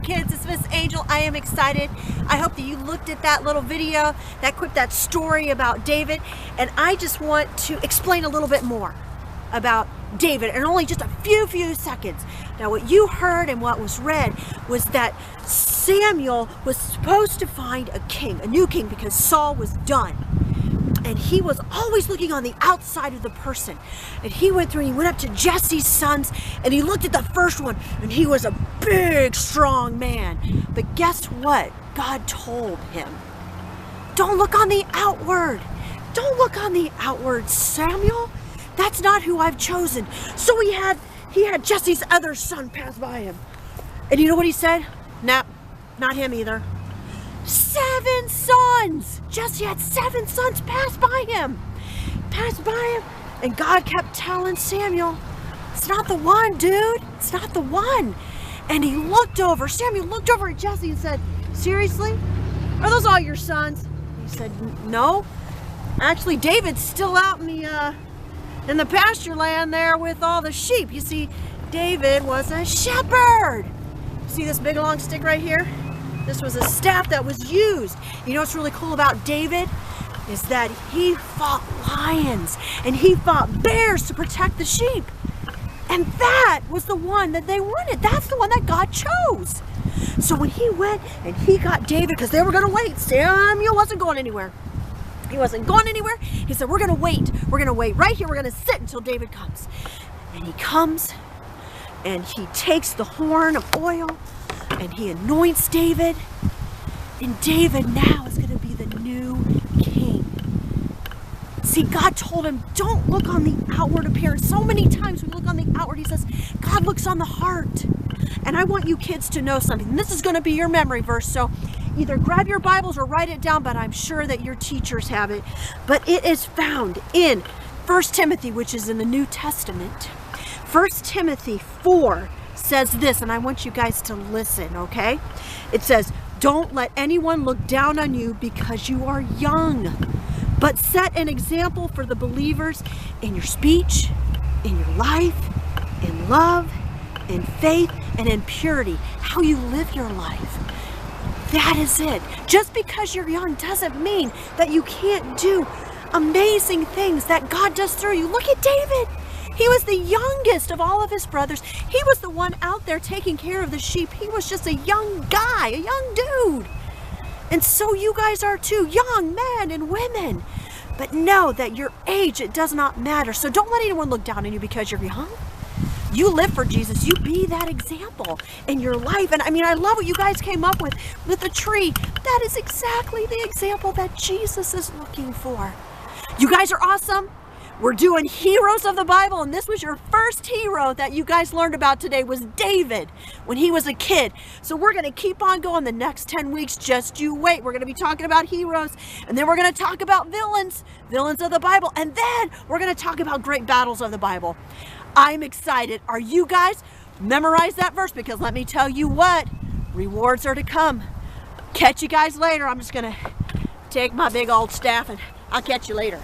kids, it's Miss Angel. I am excited. I hope that you looked at that little video, that story about David, and I just want to explain a little bit more about David in only just a few seconds. Now, what you heard and what was read was that Samuel was supposed to find a king, a new king, because Saul was done. And he was always looking on the outside of the person. And he went through and he went up to Jesse's sons and he looked at the first one and he was a big, strong man. But guess what? God told him, don't look on the outward. Don't look on the outward, Samuel. That's not who I've chosen. So he had Jesse's other son pass by him. And you know what he said? Nah, not him either. 7 sons! Jesse had 7 sons pass by him. And God kept telling Samuel, it's not the one, dude. It's not the one. And Samuel looked over at Jesse and said, seriously? Are those all your sons? He said, no. Actually, David's still out in the pasture land there with all the sheep. You see, David was a shepherd. See this big long stick right here? This was a staff that was used. You know what's really cool about David? Is that he fought lions and he fought bears to protect the sheep. And that was the one that they wanted. That's the one that God chose. So when he went and he got David, because they were going to wait, Samuel wasn't going anywhere. He wasn't going anywhere. He said, we're going to wait. We're going to wait right here. We're going to sit until David comes. And he comes and he takes the horn of oil and he anoints David. And David now is going to be the new king. See, God told him, don't look on the outward appearance. So many times we look on the outward, he says, God looks on the heart. And I want you kids to know something. And this is going to be your memory verse. So either grab your Bibles or write it down, but I'm sure that your teachers have it. But it is found in 1 Timothy, which is in the New Testament. 1 Timothy 4 says this, and I want you guys to listen, okay? It says, don't let anyone look down on you because you are young, but set an example for the believers in your speech, in your life, in love, in faith, and in purity, how you live your life. That is it. Just because you're young doesn't mean that you can't do amazing things that God does through you. Look at David. He was the youngest of all of his brothers. He was the one out there taking care of the sheep. He was just a young guy, a young dude. And so you guys are too, young men and women. But know that your age, it does not matter. So don't let anyone look down on you because you're young. You live for Jesus. You be that example in your life. And I mean, I love what you guys came up with the tree. That is exactly the example that Jesus is looking for. You guys are awesome. We're doing heroes of the Bible, and this was your first hero that you guys learned about today was David when he was a kid. So we're going to keep on going the next 10 weeks. Just you wait. We're going to be talking about heroes, and then we're going to talk about villains of the Bible, and then we're going to talk about great battles of the Bible. I'm excited. Are you guys? Memorize that verse, because let me tell you what, rewards are to come. Catch you guys later. I'm just going to take my big old staff, and I'll catch you later.